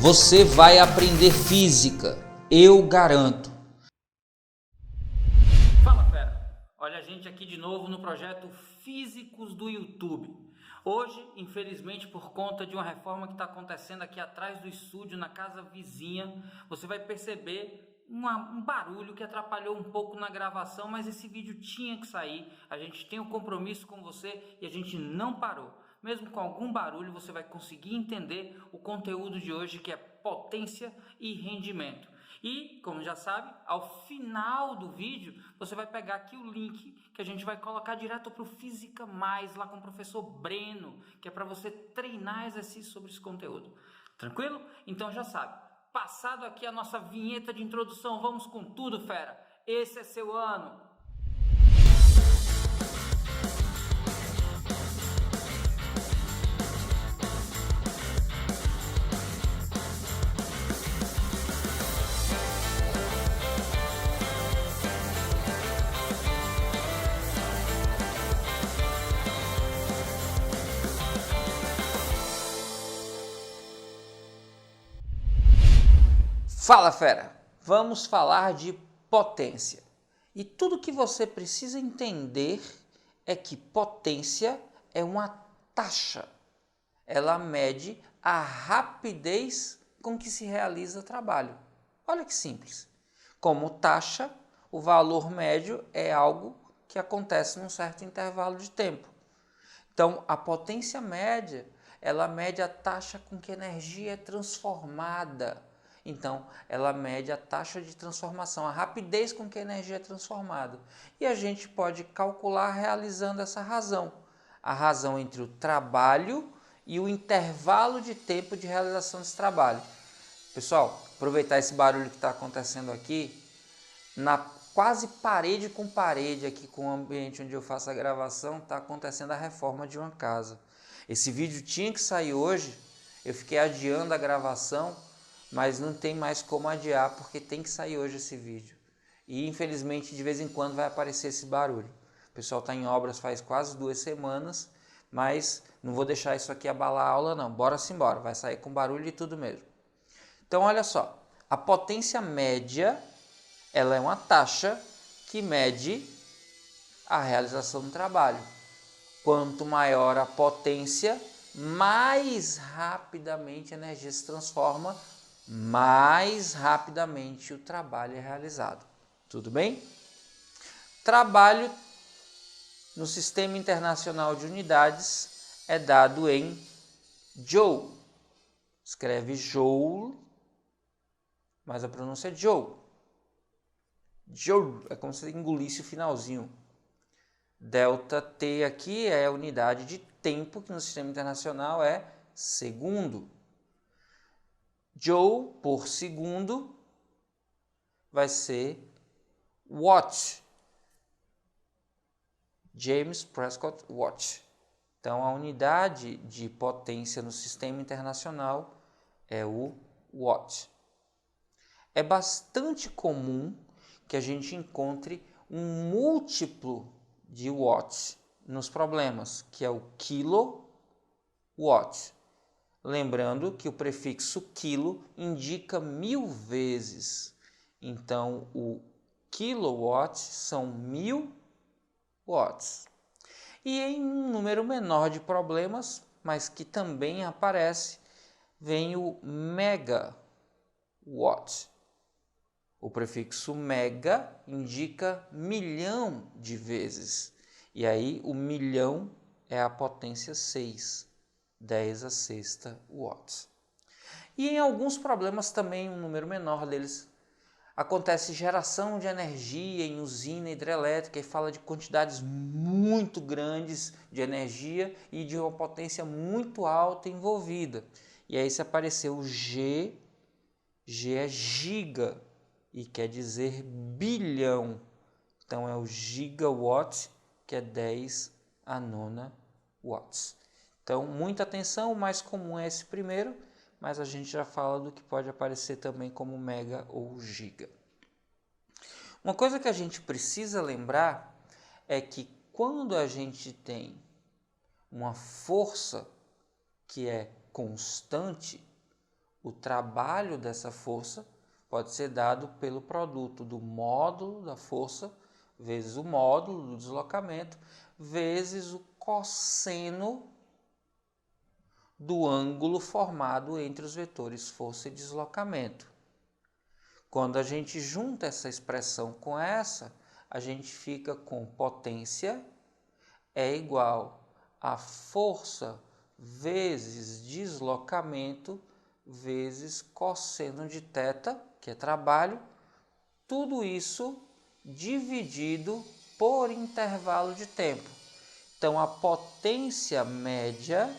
Você vai aprender física, eu garanto. Fala fera, olha a gente aqui de novo no projeto Físicos do YouTube. Hoje, infelizmente, por conta de uma reforma que está acontecendo aqui atrás do estúdio, na casa vizinha, você vai perceber um barulho que atrapalhou um pouco na gravação, mas esse vídeo tinha que sair. A gente tem um compromisso com você e a gente não parou. Mesmo com algum barulho, você vai conseguir entender o conteúdo de hoje, que é potência e rendimento. E, como já sabe, ao final do vídeo, você vai pegar aqui o link que a gente vai colocar direto para o Física Mais, lá com o professor Breno, que é para você treinar exercícios sobre esse conteúdo. Tranquilo? Então já sabe. Passado aqui a nossa vinheta de introdução, vamos com tudo, fera. Esse é seu ano. Fala fera, vamos falar de potência. E tudo que você precisa entender é que potência é uma taxa. Ela mede a rapidez com que se realiza o trabalho. Olha que simples. Como taxa, o valor médio é algo que acontece num certo intervalo de tempo. Então, a potência média, ela mede a taxa com que a energia é transformada. Então, ela mede a taxa de transformação, a rapidez com que a energia é transformada. E a gente pode calcular realizando essa razão. A razão entre o trabalho e o intervalo de tempo de realização desse trabalho. Pessoal, aproveitar esse barulho que está acontecendo aqui, na quase parede com parede aqui com o ambiente onde eu faço a gravação, está acontecendo a reforma de uma casa. Esse vídeo tinha que sair hoje, eu fiquei adiando a gravação, mas não tem mais como adiar porque tem que sair hoje esse vídeo. E infelizmente de vez em quando vai aparecer esse barulho. O pessoal está em obras faz quase 2 semanas, mas não vou deixar isso aqui abalar a aula não. Bora simbora, vai sair com barulho e tudo mesmo. Então olha só, a potência média, ela é uma taxa que mede a realização do trabalho. Quanto maior a potência, mais rapidamente a energia se transforma, mais rapidamente o trabalho é realizado. Tudo bem? Trabalho no Sistema Internacional de Unidades é dado em Joule. Escreve Joule, mas a pronúncia é Joule. Joule, é como se engolisse o finalzinho. Delta T aqui é a unidade de tempo, que no Sistema Internacional é segundo. Joule por segundo vai ser Watt. James Prescott Watt. Então a unidade de potência no Sistema Internacional é o Watt. É bastante comum que a gente encontre um múltiplo de Watt nos problemas, que é o kilowatt. Lembrando que o prefixo quilo indica 1000 vezes. Então, o kilowatt são 1000 watts. E em um número menor de problemas, mas que também aparece, vem o megawatt. O prefixo mega indica milhão de vezes. E aí o milhão é a potência 6. 10 a sexta watts. E em alguns problemas também, um número menor deles, acontece geração de energia em usina hidrelétrica e fala de quantidades muito grandes de energia e de uma potência muito alta envolvida. E aí se apareceu o G é giga e quer dizer bilhão. Então é o gigawatt, que é 10 a nona watts. Então, muita atenção, o mais comum é esse primeiro, mas a gente já fala do que pode aparecer também como mega ou giga. Uma coisa que a gente precisa lembrar é que quando a gente tem uma força que é constante, O trabalho dessa força pode ser dado pelo produto do módulo da força vezes o módulo do deslocamento vezes o cosseno do ângulo formado entre os vetores força e deslocamento. Quando a gente junta essa expressão com essa, a gente fica com potência é igual a força vezes deslocamento vezes cosseno de θ, que é trabalho, tudo isso dividido por intervalo de tempo. Então, a potência média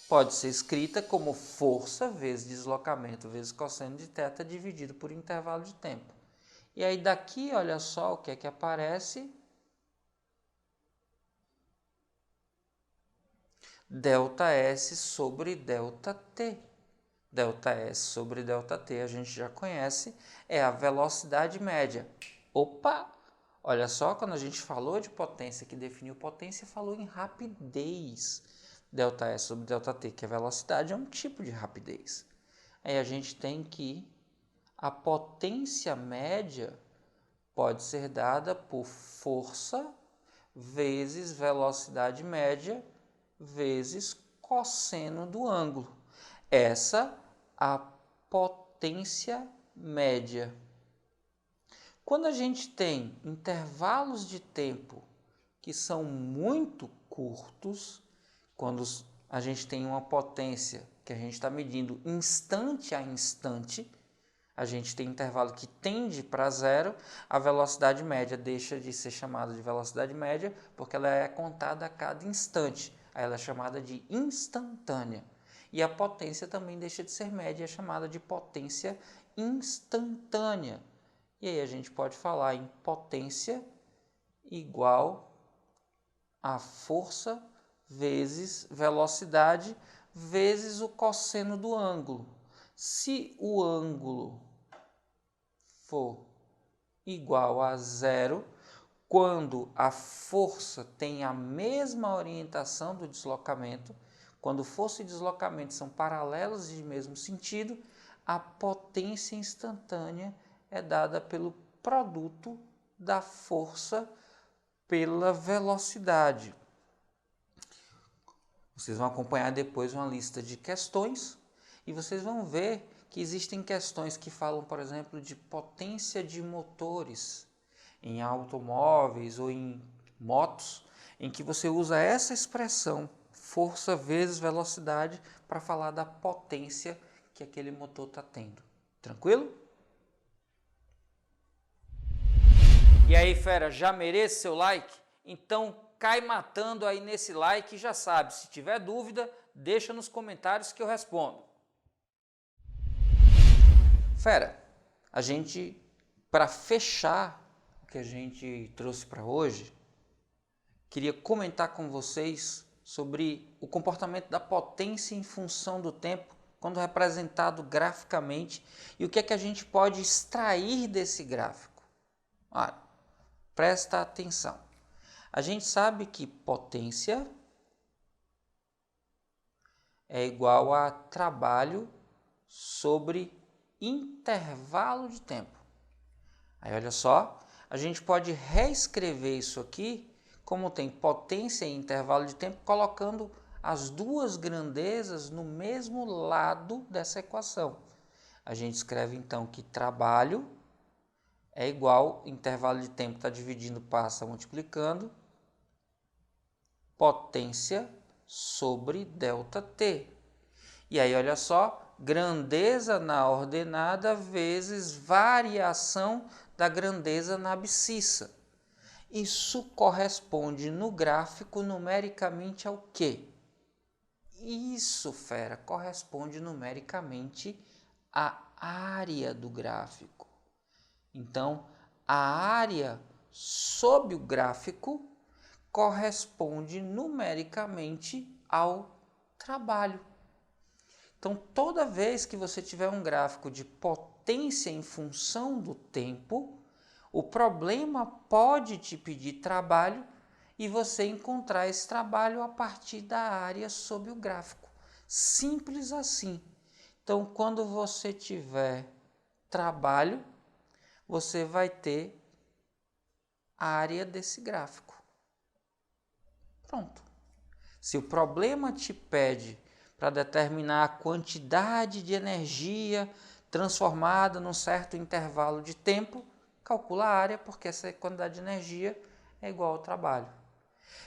pode ser escrita como força vezes deslocamento vezes cosseno de θ dividido por intervalo de tempo. E aí daqui, olha só o que é que aparece. ΔS sobre ΔT. ΔS sobre ΔT a gente já conhece, é a velocidade média. Opa! Olha só, quando a gente falou de potência, que definiu potência, falou em rapidez. ΔS sobre ΔT, que é velocidade, é um tipo de rapidez. Aí a gente tem que a potência média pode ser dada por força vezes velocidade média vezes cosseno do ângulo. Essa a potência média. Quando a gente tem intervalos de tempo que são muito curtos, quando a gente tem uma potência que a gente está medindo instante a instante, a gente tem intervalo que tende para zero, a velocidade média deixa de ser chamada de velocidade média, porque ela é contada a cada instante, aí ela é chamada de instantânea. E a potência também deixa de ser média, é chamada de potência instantânea. E aí a gente pode falar em potência igual a força vezes velocidade vezes o cosseno do ângulo. Se o ângulo for igual a zero, quando a força tem a mesma orientação do deslocamento, quando força e deslocamento são paralelos e de mesmo sentido, a potência instantânea é dada pelo produto da força pela velocidade. Vocês vão acompanhar depois uma lista de questões e vocês vão ver que existem questões que falam, por exemplo, de potência de motores em automóveis ou em motos, em que você usa essa expressão, força vezes velocidade, para falar da potência que aquele motor está tendo. Tranquilo? E aí, fera, já merece seu like? Então cai matando aí nesse like e já sabe, se tiver dúvida, deixa nos comentários que eu respondo. Fera, a gente, para fechar o que a gente trouxe para hoje, queria comentar com vocês sobre o comportamento da potência em função do tempo, quando representado graficamente, e o que é que a gente pode extrair desse gráfico. Olha, presta atenção. A gente sabe que potência é igual a trabalho sobre intervalo de tempo. Aí olha só, a gente pode reescrever isso aqui como tem potência e intervalo de tempo, colocando as duas grandezas no mesmo lado dessa equação. A gente escreve então que trabalho é igual, intervalo de tempo está dividindo, passa multiplicando, potência sobre ΔT. E aí olha só, grandeza na ordenada vezes variação da grandeza na abscissa. Isso corresponde no gráfico numericamente ao quê? Isso, fera, corresponde numericamente à área do gráfico. Então, a área sob o gráfico corresponde numericamente ao trabalho. Então, toda vez que você tiver um gráfico de potência em função do tempo, o problema pode te pedir trabalho e você encontrar esse trabalho a partir da área sob o gráfico. Simples assim. Então, quando você tiver trabalho, você vai ter a área desse gráfico. Pronto. Se o problema te pede para determinar a quantidade de energia transformada num certo intervalo de tempo, calcula a área, porque essa quantidade de energia é igual ao trabalho.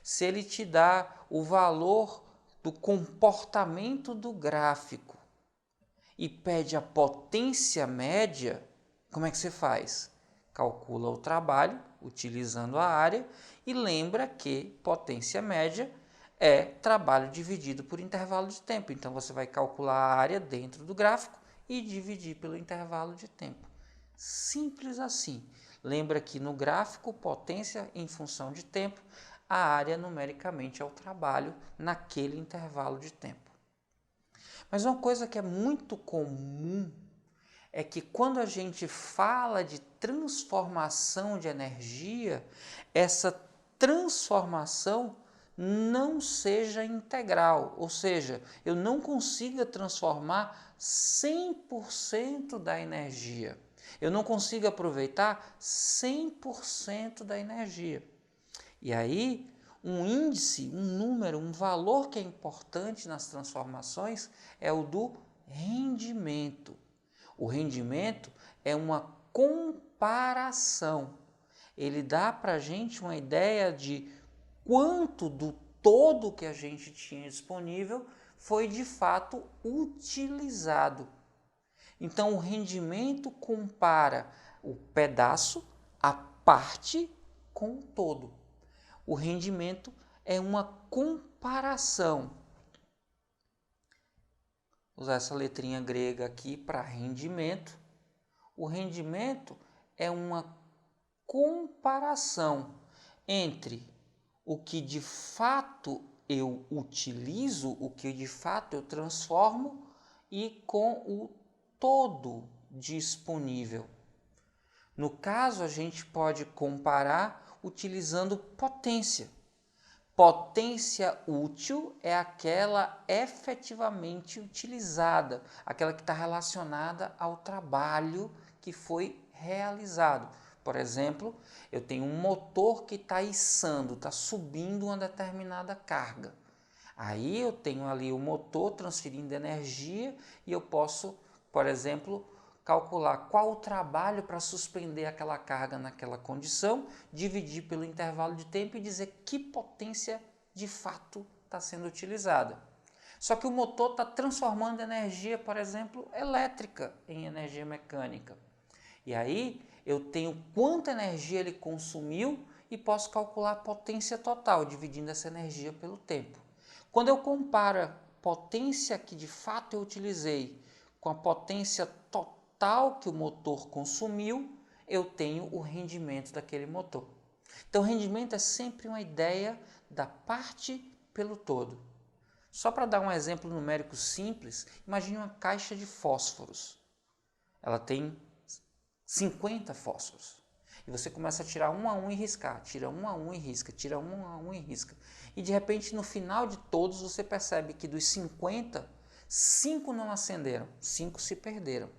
Se ele te dá o valor do comportamento do gráfico e pede a potência média, como é que você faz? Calcula o trabalho utilizando a área e lembra que potência média é trabalho dividido por intervalo de tempo. Então você vai calcular a área dentro do gráfico e dividir pelo intervalo de tempo. Simples assim. Lembra que no gráfico, potência em função de tempo, a área numericamente é o trabalho naquele intervalo de tempo. Mas uma coisa que é muito comum é que quando a gente fala de transformação de energia, essa transformação não seja integral, ou seja, eu não consiga transformar 100% da energia. Eu não consigo aproveitar 100% da energia. E aí, um índice, um número, um valor que é importante nas transformações é o do rendimento. O rendimento é uma comparação. Ele dá para a gente uma ideia de quanto do todo que a gente tinha disponível foi de fato utilizado. Então, o rendimento compara o pedaço, a parte, com o todo. O rendimento é uma comparação. Vou usar essa letrinha grega aqui para rendimento. O rendimento é uma comparação entre o que de fato eu utilizo, o que de fato eu transformo e com o todo disponível. No caso, a gente pode comparar utilizando potência. Potência útil é aquela efetivamente utilizada, aquela que está relacionada ao trabalho que foi realizado. Por exemplo, eu tenho um motor que está içando, está subindo uma determinada carga. Aí eu tenho ali o motor transferindo energia e eu posso, por exemplo, calcular qual o trabalho para suspender aquela carga naquela condição, dividir pelo intervalo de tempo e dizer que potência de fato está sendo utilizada. Só que o motor está transformando energia, por exemplo, elétrica em energia mecânica. E aí eu tenho quanta energia ele consumiu e posso calcular a potência total, dividindo essa energia pelo tempo. Quando eu comparo a potência que de fato eu utilizei com a potência total que o motor consumiu, eu tenho o rendimento daquele motor. Então, o rendimento é sempre uma ideia da parte pelo todo. Só para dar um exemplo numérico simples, imagine uma caixa de fósforos. Ela tem 50 fósforos. E você começa a tirar um a um e riscar, tira um a um e risca, tira um a um e risca. E de repente, no final de todos, você percebe que dos 50, 5 não acenderam, 5 se perderam.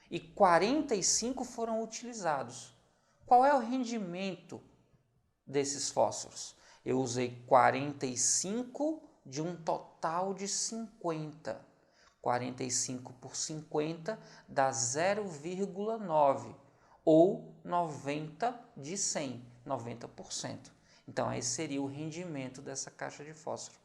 E 45 foram utilizados. Qual é o rendimento desses fósforos? Eu usei 45 de um total de 50. 45 por 50 dá 0,9 ou 90 de 100, 90%. Então, esse seria o rendimento dessa caixa de fósforo.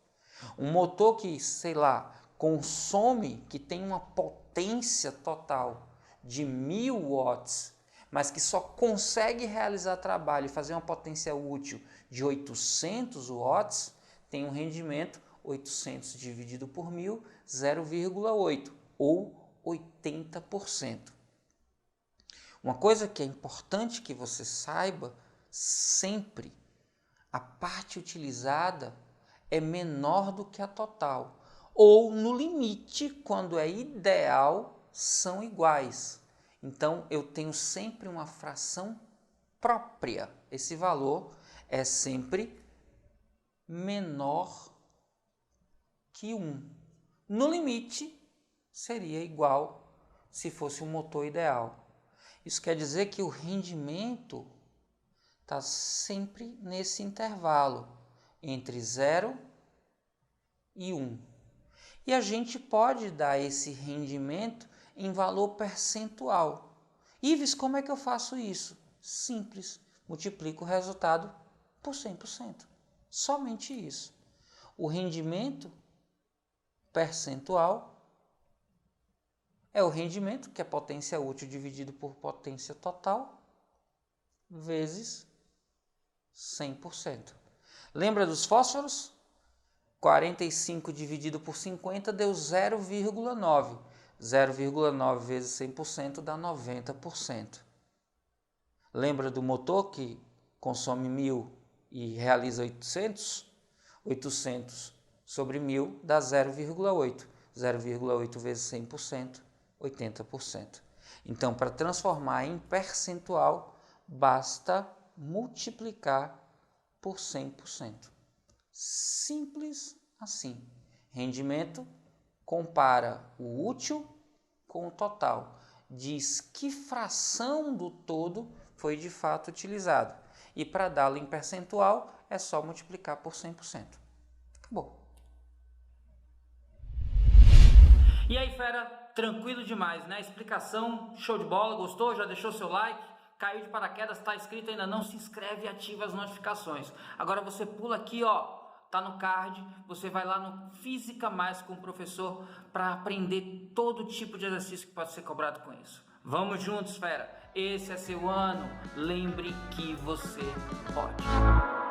Um motor que, sei lá, consome, que tem uma potência total de 1000 watts, mas que só consegue realizar trabalho e fazer uma potência útil de 800 watts, tem um rendimento 800 dividido por 1000, 0,8 ou 80%. Uma coisa que é importante que você saiba sempre, a parte utilizada é menor do que a total, ou no limite, quando é ideal, são iguais. Então, eu tenho sempre uma fração própria. Esse valor é sempre menor que 1. No limite, seria igual se fosse um motor ideal. Isso quer dizer que o rendimento está sempre nesse intervalo entre 0 e 1. E a gente pode dar esse rendimento em valor percentual. Ives, como é que eu faço isso? Simples, multiplico o resultado por 100%. Somente isso. O rendimento percentual é o rendimento, que é potência útil dividido por potência total, vezes 100%. Lembra dos fósforos? 45 dividido por 50 deu 0,9. 0,9 vezes 100% dá 90%. Lembra do motor que consome 1.000 e realiza 800? 800 sobre 1.000 dá 0,8. 0,8 vezes 100%, 80%. Então, para transformar em percentual, basta multiplicar por 100%. Simples assim. Rendimento compara o útil com o total. Diz que fração do todo foi de fato utilizado. E para dá-lo em percentual, é só multiplicar por 100%. Acabou. E aí, fera, tranquilo demais, né? Explicação show de bola, gostou? Já deixou seu like? Caiu de paraquedas, está inscrito ainda não? Se inscreve e ativa as notificações. Agora você pula aqui, ó, tá no card, você vai lá no Física Mais com o professor para aprender todo tipo de exercício que pode ser cobrado com isso. Vamos juntos, fera! Esse é seu ano, lembre que você pode.